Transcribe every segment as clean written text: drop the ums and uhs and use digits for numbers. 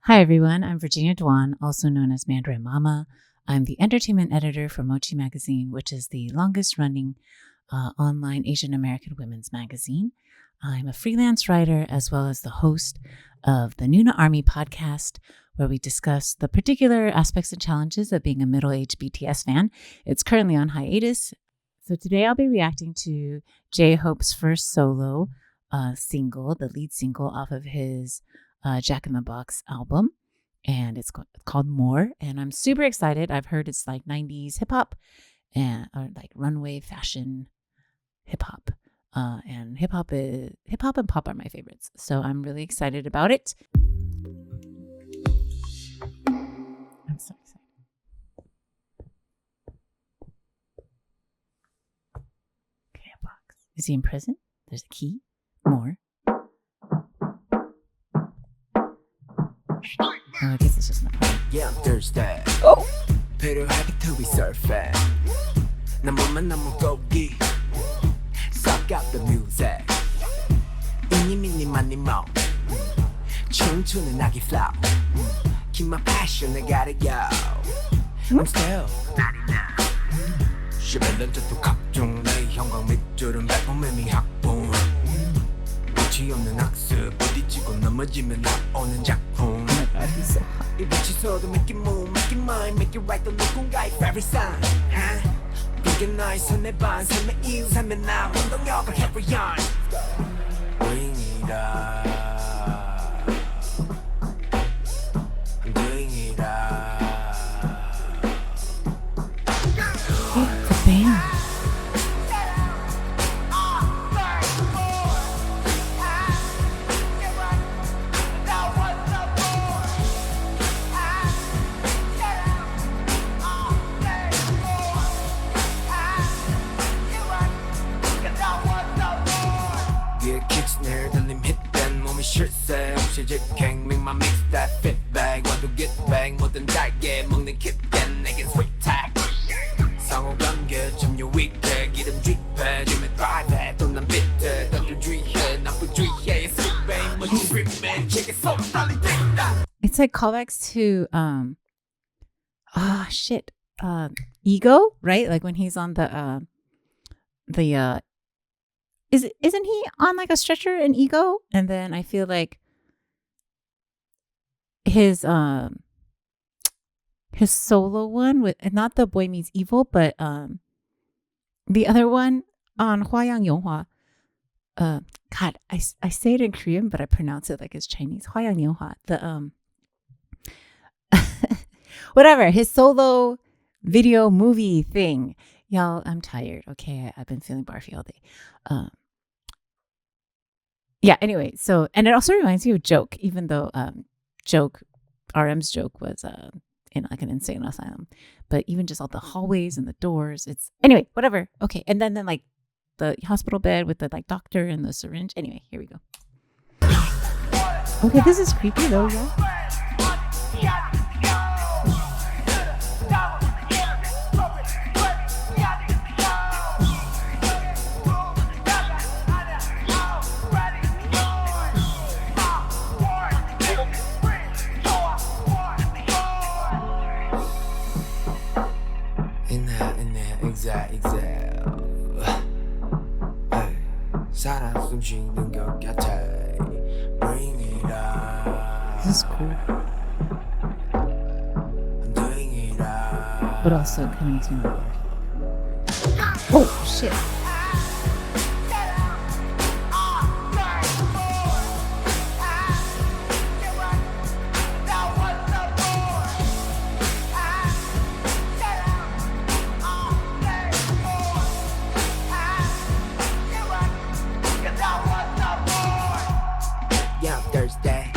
Hi, everyone. I'm Virginia Dwan, also known as Mandarin Mama. I'm the entertainment editor for Mochi Magazine, which is the longest running online Asian American women's magazine. I'm a freelance writer as well as the host of the Nuna Army podcast, where we discuss the particular aspects and challenges of being a middle-aged BTS fan. It's currently on hiatus. So today I'll be reacting to J-Hope's first solo single, the lead single off of his Jack in the Box album, and it's called More, and I'm super excited. I've heard it's like 90s hip-hop or like runway fashion hip-hop, and hip-hop and pop are my favorites, so I'm really excited about it. I'm so excited. Okay, a box. Is he in prison? There's a key. More. I guess it's just an apartment. Yeah, I'm Thursday. Oh! 필요하게 to be surfing. 너무만 너무 고기. Suck out the music. 이니 미니 마니 모. 춤추는 아기 flow. Keep my passion, I gotta go. I'm still not enough. 11년 전 각종 내 형광 밑줄은 백범매미 학봉. 끝이 없는 학습 부딪히고 넘어지면 나오는 작품. 이 빛이 서도 make it move, make it mine, make it right 또 누군가의 favorite sign. 그게 나의 손에 반, 삶의 이유, 삶의 나 운동력을 carry on. Bring it up. I'm doing it up. It's a band. Snare 들림 hit then 몸이 실세 없이 직행 Make my mix that fit bag 와도 get bang 뭐든 달게 먹는 킵겐 내겐 sweet tag 상호관계 점유 위태 기름 쥐패 주면 drive 돈난 비트 던져 주의해 나쁜 주의해 sweet bang 멋진 립맨 check it so 달리 뛴다. It's like callbacks to Ego, right? Like when he's on isn't he on like a stretcher in Ego? And then I feel like his solo one with not the Boy Meets Evil, but the other one on Hwayang Yonghwa. God, I say it in Korean, but I pronounce it like it's Chinese. Hwayang Yonghwa. The whatever, his solo video movie thing. Y'all, I'm tired. Okay, I've been feeling barfy all day. Yeah, anyway, so, and it also reminds me of Joke, even though RM's Joke was in like an insane asylum. But even just all the hallways and the doors, it's, anyway, whatever. Okay, and then like the hospital bed with the like doctor and the syringe. Anyway, here we go. Okay, this is creepy though, y'all. exact 사랑 숨 쉬는 것 같아 Bring it up. This is cool. I'm doing it up. But also it kind of makes me like, oh shit. Thursday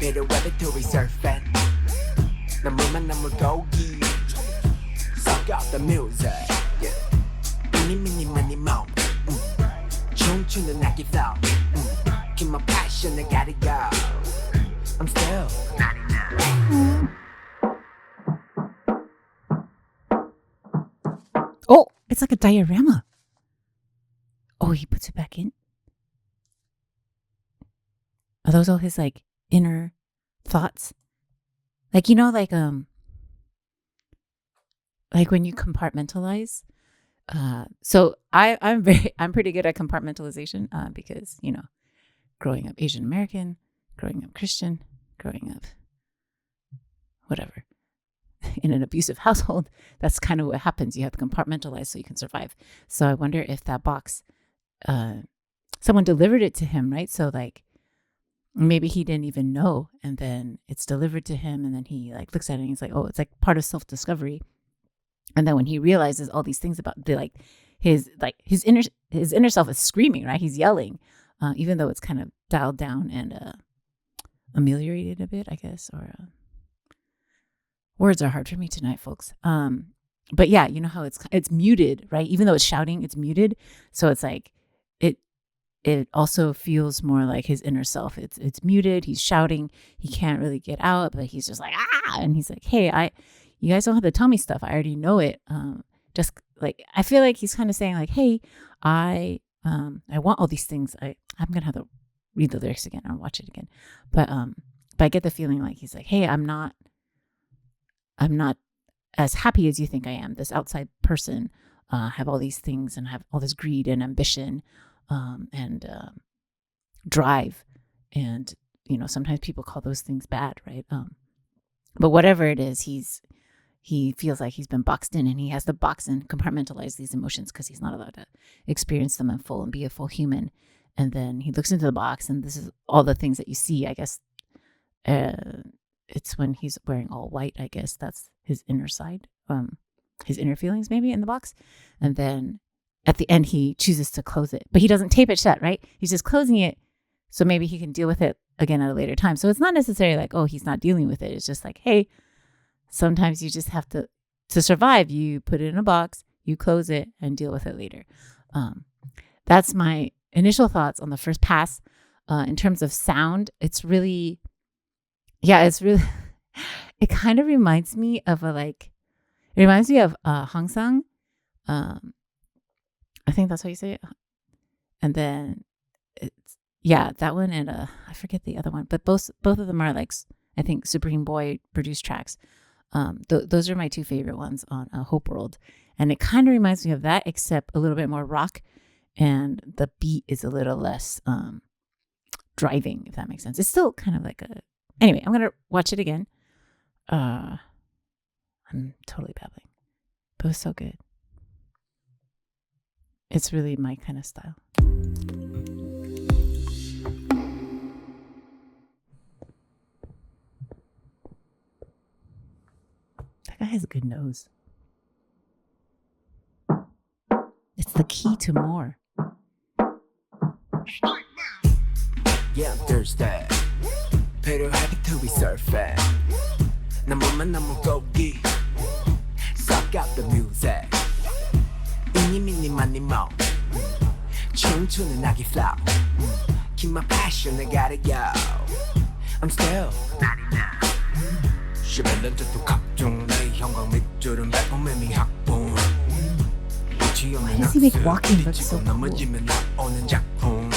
필요하게 to be surfing 너무만 너무 고기 Suck out the music 미니 미니 마니 모 춤추는 아기 flow Keep my passion I gotta go I'm still not enough. Oh, it's like a diorama. Oh, he puts it back in. Are those all his like inner thoughts. Like, like when you compartmentalize. So I'm pretty good at compartmentalization because, growing up Asian American, growing up Christian, growing up whatever in an abusive household, that's kind of what happens. You have to compartmentalize so you can survive. So I wonder if that box, someone delivered it to him, right? So like maybe he didn't even know, and then it's delivered to him, and then he like looks at it and he's like, oh, it's like part of self-discovery. And then when he realizes all these things about his inner self is screaming, right? He's yelling, even though it's kind of dialed down and ameliorated a bit, I guess. Or words are hard for me tonight, folks. But yeah, you know how it's muted, right? Even though it's shouting, it's muted. So it's like it also feels more like his inner self. It's muted. He's shouting. He can't really get out, but he's just like and he's like, hey, you guys don't have to tell me stuff. I already know it. Just like, I feel like he's kind of saying like, hey, I want all these things. I'm going to have to read the lyrics again or watch it again. But I get the feeling like he's like, hey, I'm not as happy as you think I am. This outside person, have all these things and have all this greed and ambition, and drive. And, sometimes people call those things bad, right? But whatever it is, he feels like he's been boxed in, and he has to box and compartmentalize these emotions because he's not allowed to experience them in full and be a full human. And then he looks into the box, and this is all the things that you see, I guess. It's when he's wearing all white, I guess that's his inner side, his inner feelings maybe in the box. And then at the end, he chooses to close it, but he doesn't tape it shut, right? He's just closing it so maybe he can deal with it again at a later time. So it's not necessarily like, oh, he's not dealing with it. It's just like, hey, sometimes you just have to survive. You put it in a box, you close it, and deal with it later. That's my initial thoughts on the first pass. In terms of sound, it kind of reminds me of Hang Sang. I think that's how you say it. And then that one, and I forget the other one, but both of them are like, I think, Supreme Boy produced tracks. Those are my two favorite ones on Hope World, and it kind of reminds me of that, except a little bit more rock, and the beat is a little less driving, if that makes sense. It's still kind of like anyway, I'm gonna watch it again. I'm totally babbling, but it was so good. It's really my kind of style. That guy has a good nose. It's the key to more. Yeah, I'm thirsty. Pero happy to be surfing. 나무만 나무 고기. Suck up the music. 이니 미니 마니 모. 춤추는 아기 flow. Keep my passion, I gotta go. I'm still 99. 11년 전도 각종 내 형광 밑줄은 매콤매미 학분. Why does he make walking look so cool? 넘어지면 나오는 작품.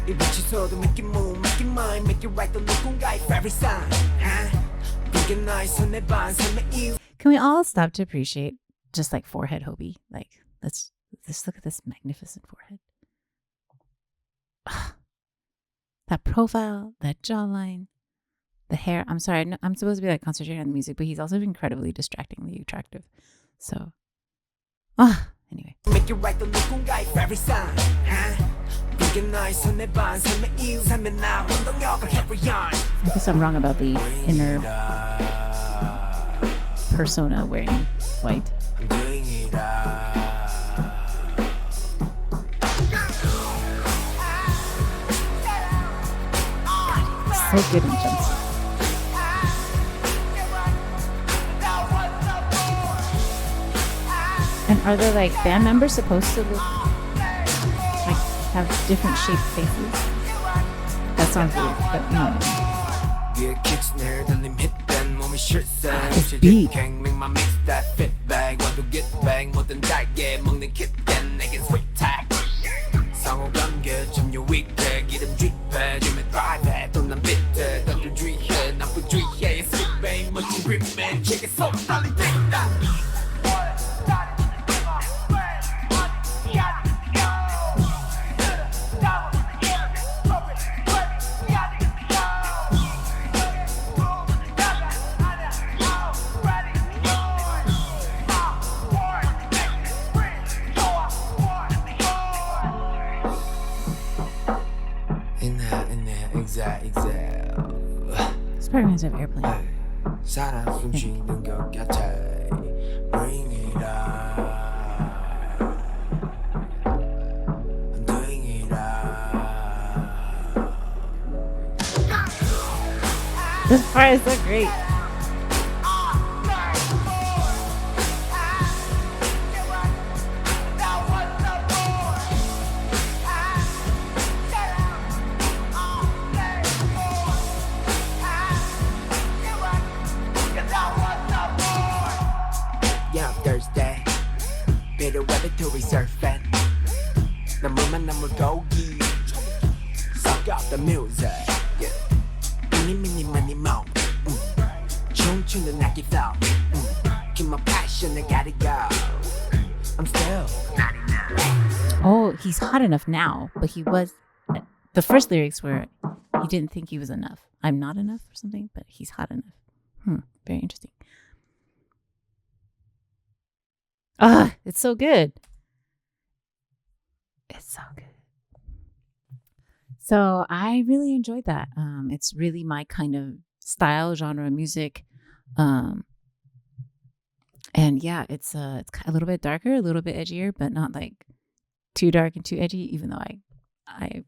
이 빛이 서도 make it move, make it mine, make it right 또 누군가의 favorite sign. 이게 나의 손에 반 삶의 이유. Can we all stop to appreciate just like forehead Hobie? Like, let's look at this magnificent forehead. That profile, that jawline, the hair. I'm sorry, I'm supposed to be like concentrating on the music, but he's also incredibly distractingly attractive. So, anyway. Make it right 또 누군가의 favorite sign. 이게 나의 손에 반 삶의 이유 삶의 나 운동력을 carry on. I guess I'm wrong about the inner persona wearing white. I'm doing it So good in jumpsuit. And are the like band members supposed to look like have different shaped faces? That sounds weird, but you know what I mean. This beat. Gripman 제게 손 떨리 뛴다 This part reminds me of Airplane. 사랑 숨쉬는 것 같아 Bring it up I'm doing it up This part is so great. Yeah, Thursday 필요해 to surfing 너무만 너무 고기 Suck up the music yeah. 미니 미니 미니 모 춤추는 아기 flow Keep my passion, I gotta go I'm still not enough Oh, he's hot enough now, but he was. The first lyrics were, he didn't think he was enough. I'm not enough or something, but he's hot enough. Very interesting. It's so good. It's so good. So I really enjoyed that. It's really my kind of style, genre of music. And yeah, it's a little bit darker, a little bit edgier, but not like too dark and too edgy, even though I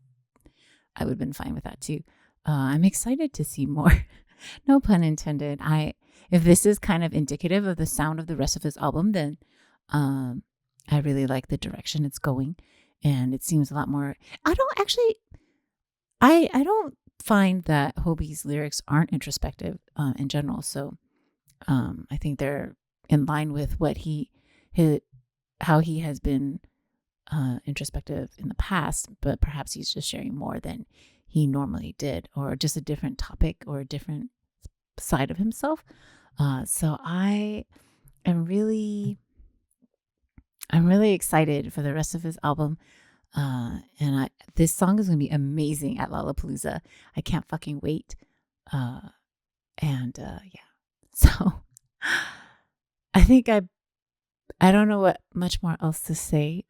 would have been fine with that too. I'm excited to see more. No pun intended. If this is kind of indicative of the sound of the rest of his album, then I really like the direction it's going, and it seems a lot more. I don't find that Hobie's lyrics aren't introspective in general. So I think they're in line with how he has been introspective in the past, but perhaps he's just sharing more than he normally did, or just a different topic or a different side of himself. So I'm really excited for the rest of his album. And this song is going to be amazing at Lollapalooza. I can't fucking wait. Yeah. So I think I don't know what much more else to say.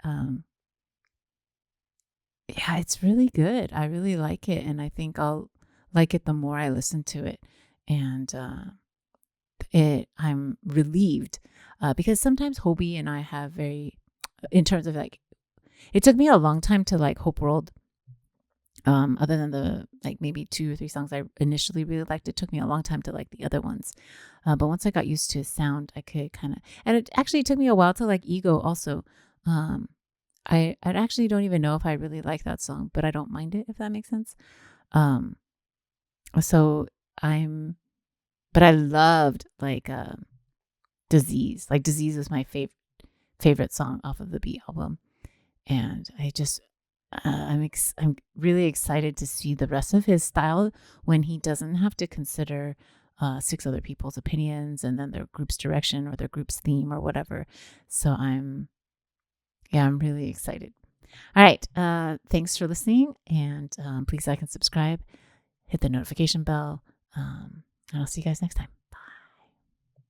Yeah, it's really good. I really like it, and I think I'll like it the more I listen to it. And I'm relieved because sometimes Hobie and I have in terms of like, it took me a long time to like Hope World. Other than the like maybe 2 or 3 songs I initially really liked, it took me a long time to like the other ones. But once I got used to his sound, I could kind of, and it actually took me a while to like Ego also. I actually don't even know if I really like that song, but I don't mind it, if that makes sense. But I loved like Disease. Like Disease is my favorite song off of the Beat album, and I just I'm really excited to see the rest of his style when he doesn't have to consider 6 other people's opinions and then their group's direction or their group's theme or whatever. So I'm really excited. All right. Thanks for listening, and please like and subscribe. Hit the notification bell. And I'll see you guys next time.